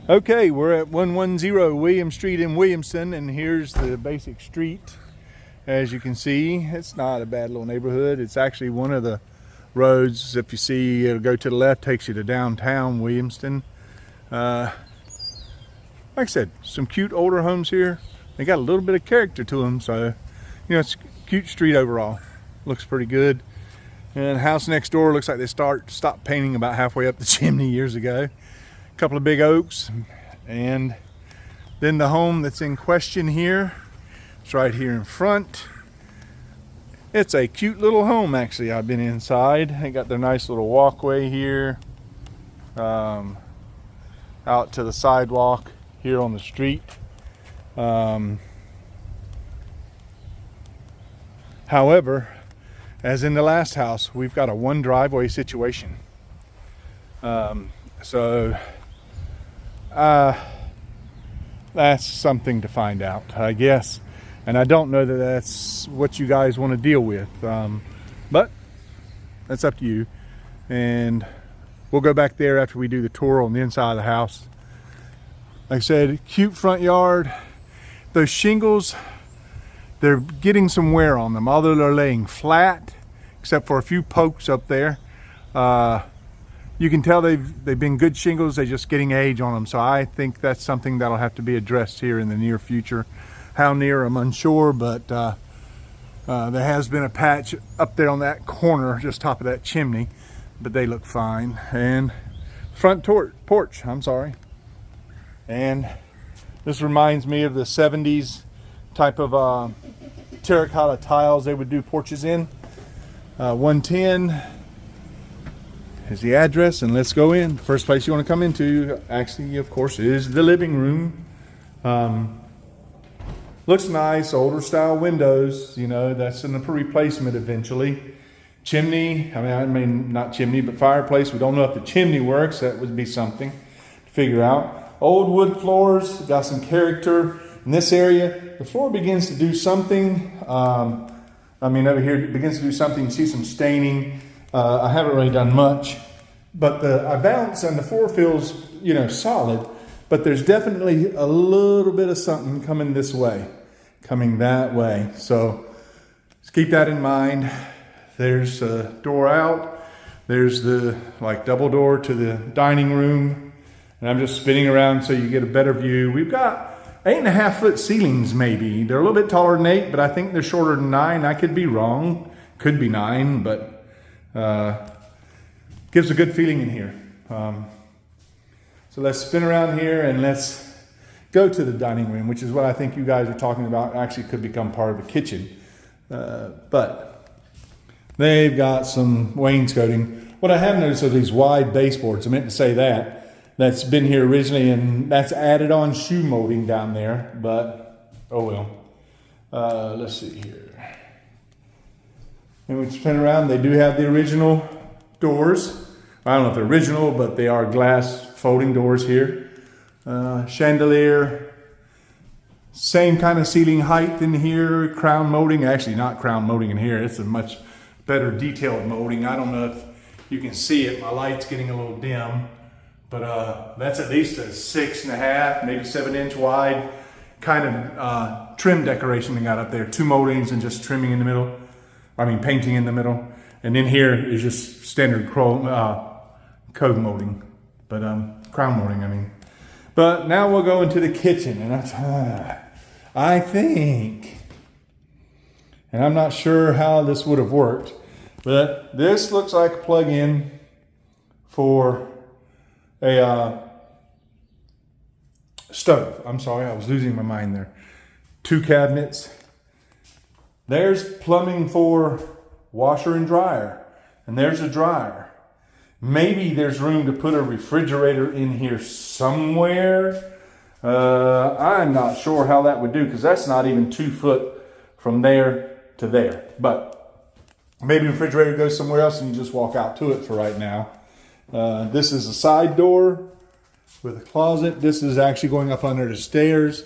Okay, we're at 110 William Street in Williamson, and here's the basic street. As you can see, it's not a bad little neighborhood. It's actually one of the roads, if you see, it'll go to the left, takes you to downtown Williamson. Like I said, some cute older homes here. They got a little bit of character to them, so, you know, it's a cute street overall. Looks pretty good. And the house next door looks like they stopped painting about halfway up the chimney years ago. A couple of big oaks, and then the home that's in question here, it's right here in front. It's a cute little home, actually. I've been inside. They got their nice little walkway here, out to the sidewalk here on the street. However, as in the last house, we've got a one driveway situation. So that's something to find out, I guess. And I don't know that that's what you guys want to deal with, but that's up to you. And we'll go back there after we do the tour on the inside of the house. Like I said, cute front yard. Those shingles, they're getting some wear on them, although they're laying flat, except for a few pokes up there. You can tell they've been good shingles. They're just getting age on them. So I think that's something that'll have to be addressed here in the near future. How near, I'm unsure, but there has been a patch up there on that corner, just top of that chimney, but they look fine. And front porch, I'm sorry. And this reminds me of the 70s type of terracotta tiles they would do porches in. 110 is the address, and let's go in. First place you want to come into, actually, of course, is the living room. Looks nice, older style windows, you know, that's a replacement eventually. Chimney, I mean not chimney, but fireplace. We don't know if the chimney works. That would be something to figure out. Old wood floors, got some character. In this area, the floor begins to do something. Over here it begins to do something. You see some staining. I haven't really done much, but I bounce and the floor feels, you know, solid, but there's definitely a little bit of something coming this way, coming that way. So let's keep that in mind. There's a door out. There's the double door to the dining room. And I'm just spinning around so you get a better view. We've got 8.5 foot ceilings maybe. They're a little bit taller than 8, but I think they're shorter than 9. I could be wrong. Could be 9, but gives a good feeling in here. So let's spin around here and let's go to the dining room, which is what I think you guys are talking about. Actually could become part of the kitchen. But they've got some wainscoting. What I have noticed are these wide baseboards. I meant to say that. That's been here originally, and that's added on shoe molding down there, but oh well. Let's see here. And we spin around, they do have the original doors. I don't know if they're original, but they are glass folding doors here. Chandelier, same kind of ceiling height in here. Crown molding, actually not crown molding in here. It's a much better detailed molding. I don't know if you can see it. My light's getting a little dim, but that's at least a 6.5, maybe 7 inch wide kind of trim decoration they got up there. 2 moldings and just trimming in the middle. Painting in the middle. And then here is just standard code molding, but crown molding, But now we'll go into the kitchen, and I think, and I'm not sure how this would have worked, but this looks like a plug-in for a stove. I'm sorry, I was losing my mind there. 2 cabinets. There's plumbing for washer and dryer, and there's a dryer. Maybe there's room to put a refrigerator in here somewhere. I'm not sure how that would do, because that's not even 2 foot from there to there. But maybe the refrigerator goes somewhere else and you just walk out to it for right now. This is a side door with a closet. This is actually going up under the stairs,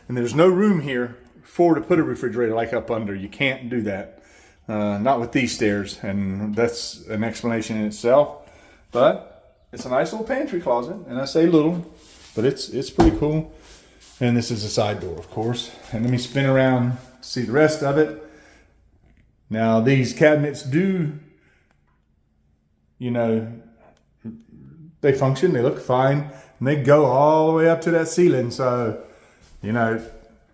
and there's no room here to put a refrigerator like up under. You can't do that. Not with these stairs, and that's an explanation in itself. But it's a nice little pantry closet, and I say little. but it's pretty cool. And this is a side door, of course. And let me spin around, see the rest of it. Now these cabinets do, you know, they function, they look fine, and they go all the way up to that ceiling. So, you know,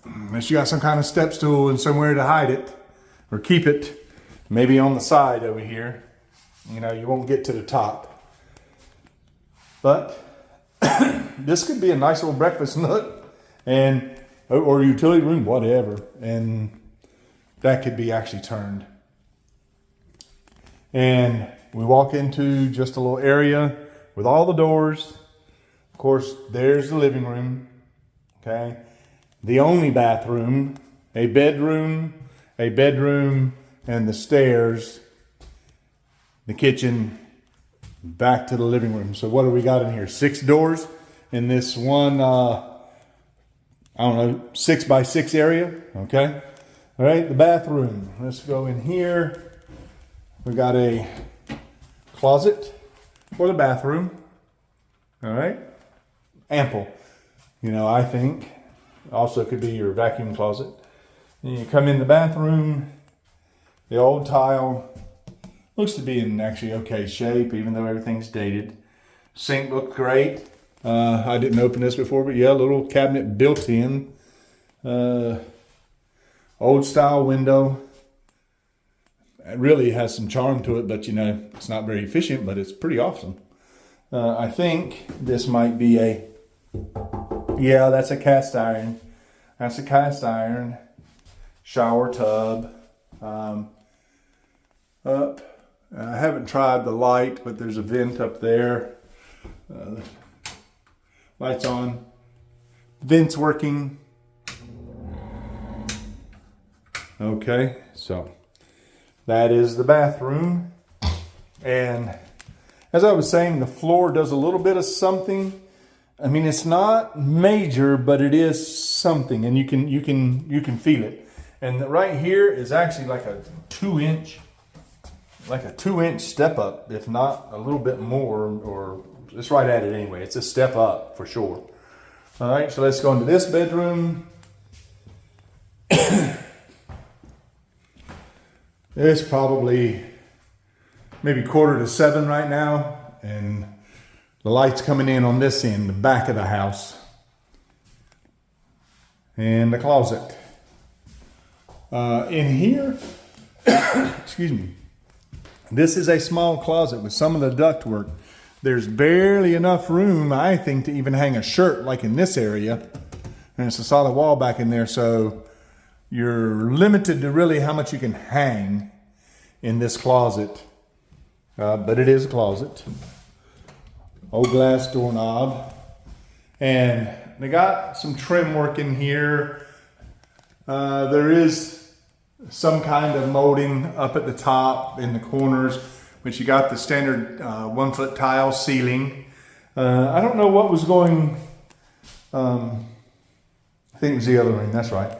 unless you got some kind of step stool and somewhere to hide it or keep it, maybe on the side over here, you know, you won't get to the top. But this could be a nice little breakfast nook and or utility room, whatever, and that could be actually turned. And we walk into just a little area with all the doors. Of course, there's the living room, okay? The only bathroom, a bedroom, and the stairs, the kitchen, back to the living room. So what do we got in here? 6 doors in this one, I don't know, 6x6 area, okay? All right, the bathroom. Let's go in here. We got a closet for the bathroom. All right, ample. You know, I think also could be your vacuum closet. And you come in the bathroom. The old tile looks to be in actually okay shape, even though everything's dated. Sink looked great. I didn't open this before, but yeah, a little cabinet built in. Old style window. It really has some charm to it, but you know, it's not very efficient, but it's pretty awesome. I think this might be yeah, that's a cast iron. That's a cast iron. Shower tub. Up. I haven't tried the light, but there's a vent up there. Lights on. Vent's working. Okay, so that is the bathroom. And as I was saying, the floor does a little bit of something. I mean, it's not major, but it is something, and you can feel it. And right here is actually like a 2-inch step up, if not a little bit more, or it's right at it anyway. It's a step up for sure. All right, so let's go into this bedroom. It's probably maybe 6:45 right now, and the light's coming in on this end, the back of the house. And the closet. In here, excuse me, this is a small closet with some of the ductwork. There's barely enough room, I think, to even hang a shirt like in this area. And it's a solid wall back in there, so you're limited to really how much you can hang in this closet. But it is a closet. Old glass doorknob. And they got some trim work in here. There is some kind of molding up at the top in the corners, but you got the standard 1-foot tile ceiling. I don't know what was going, I think it was the other room, that's right.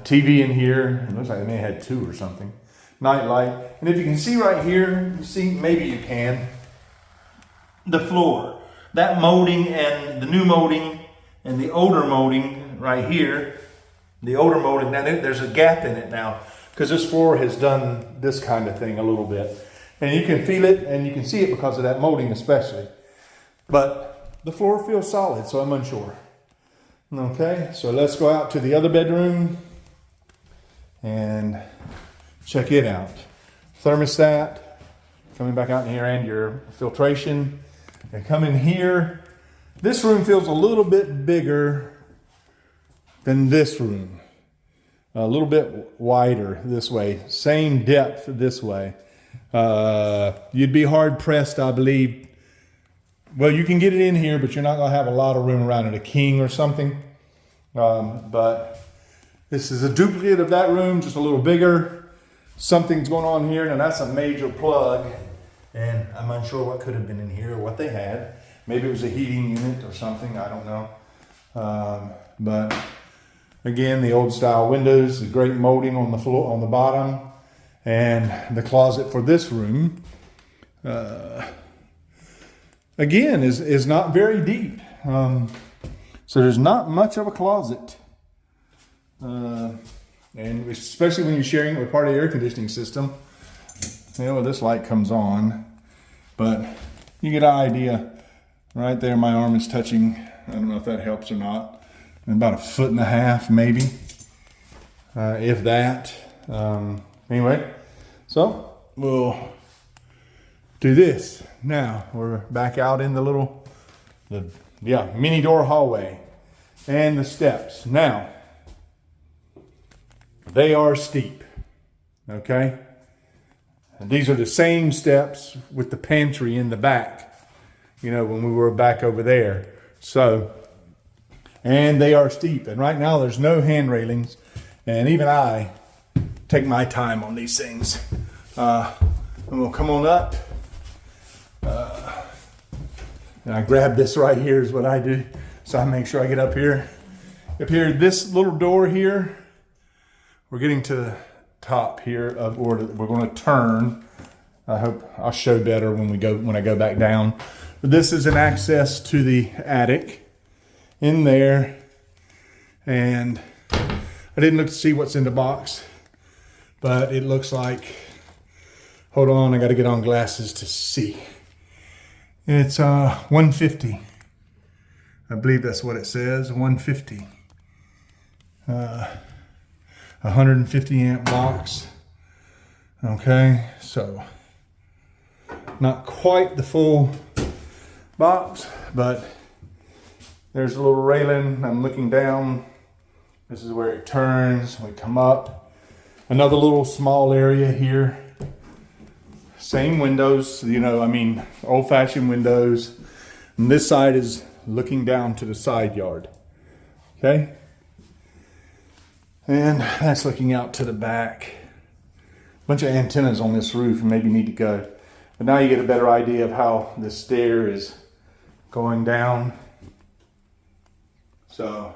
TV in here, it looks like they may have had 2 or something. Night light, and if you can see right here, you see, maybe you can, the floor. That molding and the new molding and the older molding right here, the older molding, now there's a gap in it now because this floor has done this kind of thing a little bit. And you can feel it and you can see it because of that molding especially. But the floor feels solid, so I'm unsure. Okay, so let's go out to the other bedroom and check it out. Thermostat coming back out in here, and your filtration. And come in here. This room feels a little bit bigger than this room. A little bit wider this way. Same depth this way. You'd be hard pressed, I believe. Well, you can get it in here, but you're not going to have a lot of room around it. A king or something. But this is a duplicate of that room, just a little bigger. Something's going on here. Now that's a major plug. And I'm unsure what could have been in here or what they had. Maybe it was a heating unit or something. I don't know. But again, the old style windows, the great molding on the floor, on the bottom. And the closet for this room, again, is not very deep. So there's not much of a closet. And especially when you're sharing it with part of the air conditioning system. You know, this light comes on, but you get an idea. Right there, my arm is touching. I don't know if that helps or not. About 1.5 feet, maybe, if that. Anyway, so we'll do this. Now we're back out in the mini door hallway and the steps. Now they are steep. Okay. And these are the same steps with the pantry in the back, you know, when we were back over there. So, and they are steep. And right now there's no hand railings. And even I take my time on these things. And we'll come on up. And I grab this right here is what I do. So I make sure I get up here. Up here, this little door here, we're getting to the top here of where we're going to turn. I hope I'll show better when I go back down. But this is an access to the attic in there, and I didn't look to see what's in the box, but it looks like, hold on, I got to get on glasses to see. It's 150. I believe that's what it says, 150. 150 amp box. Okay, so not quite the full box, but there's a little railing. I'm looking down. This is where it turns. We come up. Another little small area here. Same windows, you know, I mean, old-fashioned windows. And this side is looking down to the side yard. Okay? And that's looking out to the back. Bunch of antennas on this roof and maybe need to go. But now you get a better idea of how the stair is going down. So,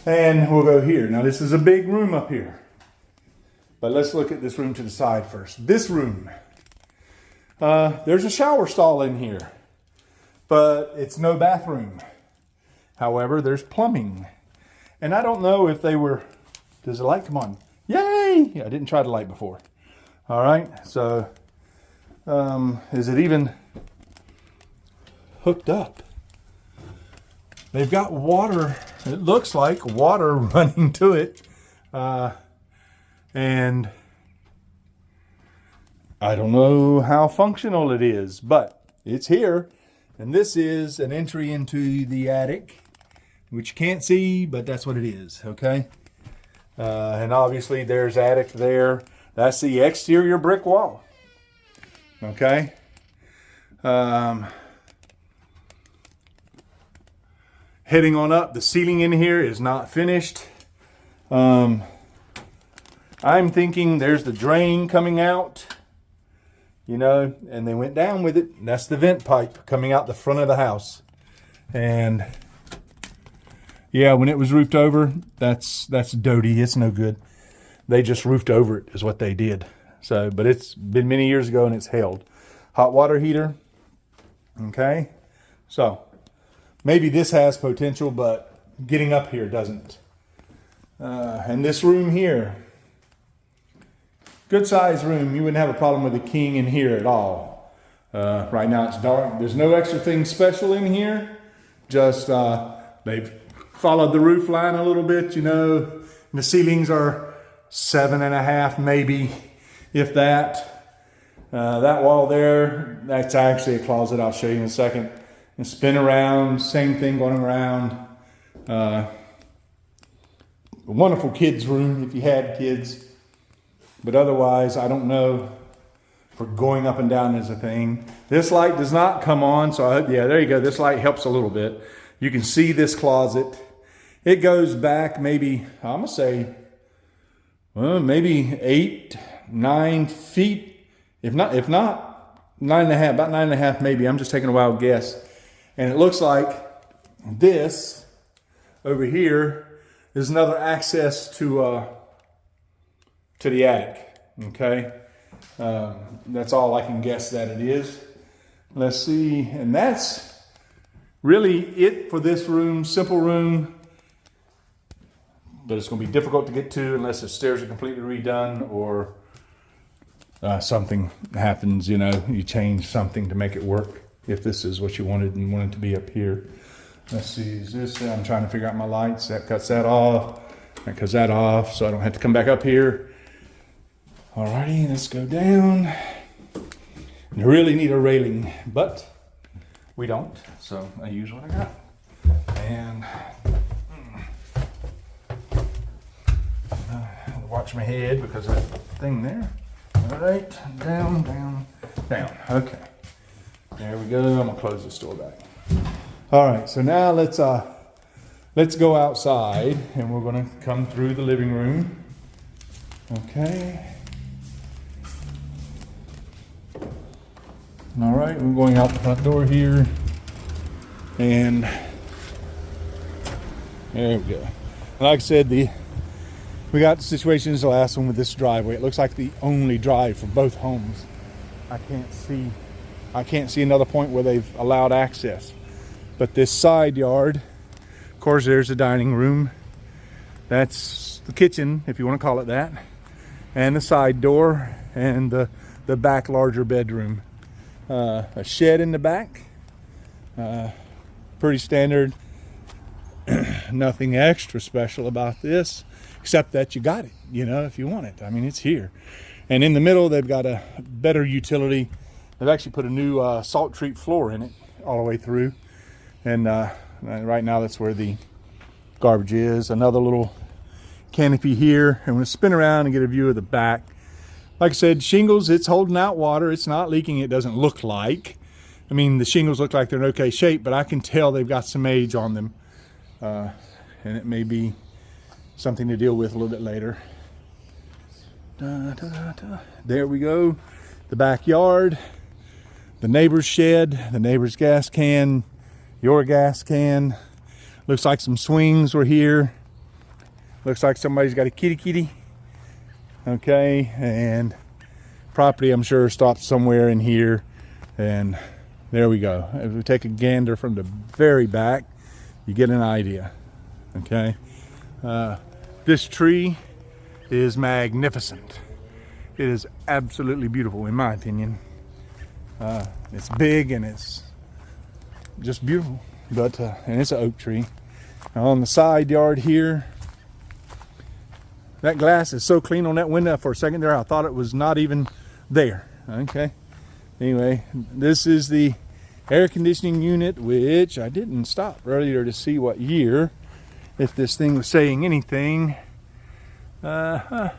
and we'll go here. Now this is a big room up here. But let's look at this room to the side first. This room. There's a shower stall in here. But it's no bathroom. However, there's plumbing. And I don't know if they were, does the light come on? Yay! I didn't try the light before. All right, so is it even hooked up? They've got water, it looks like water running to it. And I don't know how functional it is, but it's here. And this is an entry into the attic, which you can't see, but that's what it is, okay? And obviously there's attic there. That's the exterior brick wall, okay? Heading on up, the ceiling in here is not finished. I'm thinking there's the drain coming out, you know, and they went down with it. And that's the vent pipe coming out the front of the house. And yeah, when it was roofed over, that's dirty. It's no good. They just roofed over it is what they did. So, but it's been many years ago and it's held. Hot water heater. Okay. So maybe this has potential, but getting up here doesn't. And this room here, good size room. You wouldn't have a problem with a king in here at all. Right now it's dark. There's no extra thing special in here. Just they've followed the roof line a little bit, you know. The ceilings are 7.5 maybe, if that. That wall there, that's actually a closet. I'll show you in a second. And spin around, same thing going around. A wonderful kids room if you had kids. But otherwise, I don't know for going up and down is a thing. This light does not come on, so yeah, there you go. This light helps a little bit. You can see this closet. It goes back maybe, I'm gonna say, well, maybe 8, 9 feet. If not 9.5, about 9.5 maybe. I'm just taking a wild guess. And it looks like this over here is another access to the attic. Okay, that's all I can guess that it is. Let's see, and that's really it for this room. Simple room, but it's going to be difficult to get to unless the stairs are completely redone or something happens, you know, you change something to make it work. If this is what you wanted and wanted to be up here. Let's see, is this, I'm trying to figure out my lights. That cuts that off. That cuts that off, so I don't have to come back up here. Alrighty, let's go down. You really need a railing, but we don't, so I use what I got. And watch my head because of that thing there. All right, down, down, down. Okay, there we go. I'm gonna close this door back. All right, so now let's go outside, and we're gonna come through the living room. Okay. All right, we're going out the front door here, and there we go. Like I said, we got the situation as the last one with this driveway. It looks like the only drive for both homes. I can't see another point where they've allowed access. But this side yard, of course, there's a dining room. That's the kitchen, if you want to call it that, and the side door, and the back larger bedroom. A shed in the back, pretty standard. Nothing extra special about this, except that you got it, you know, if you want it. I mean, it's here. And in the middle, they've got a better utility. They've actually put a new salt treat floor in it all the way through. And right now, that's where the garbage is. Another little canopy here. And we'll spin around and get a view of the back. Like I said, shingles, it's holding out water. It's not leaking, it doesn't look like. I mean, the shingles look like they're in okay shape, but I can tell they've got some age on them. And it may be something to deal with a little bit later. There we go. The backyard, the neighbor's shed, the neighbor's gas can, your gas can. Looks like some swings were here. Looks like somebody's got a kitty. Okay, and property, I'm sure, stopped somewhere in here. And there we go. If we take a gander from the very back, you get an idea. Okay, this tree is magnificent. It is absolutely beautiful, in my opinion. It's big and it's just beautiful. But and it's an oak tree. Now on the side yard here, that glass is so clean on that window. For a second there, I thought it was not even there. Okay. Anyway, this is the air conditioning unit, which I didn't stop earlier to see what year, if this thing was saying anything. Okay,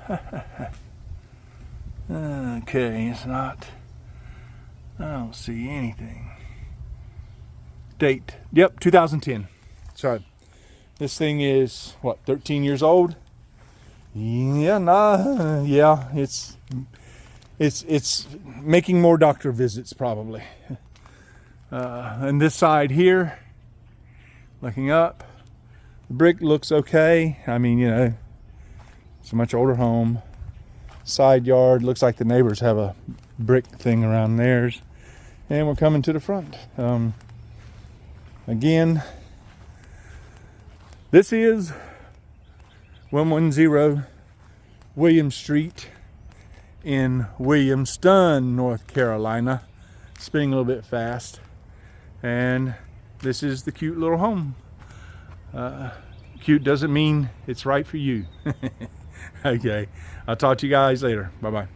it's not. I don't see anything. Date. Yep, 2010. So this thing is what, 13 years old? Yeah, yeah, it's making more doctor visits probably. And this side here, looking up, the brick looks okay. I mean, you know, it's a much older home. Side yard, looks like the neighbors have a brick thing around theirs. And we're coming to the front. Again, this is 110 William Street in Williamston, North Carolina. Spinning a little bit fast. And this is the cute little home. Cute doesn't mean it's right for you. Okay, I'll talk to you guys later. Bye-bye.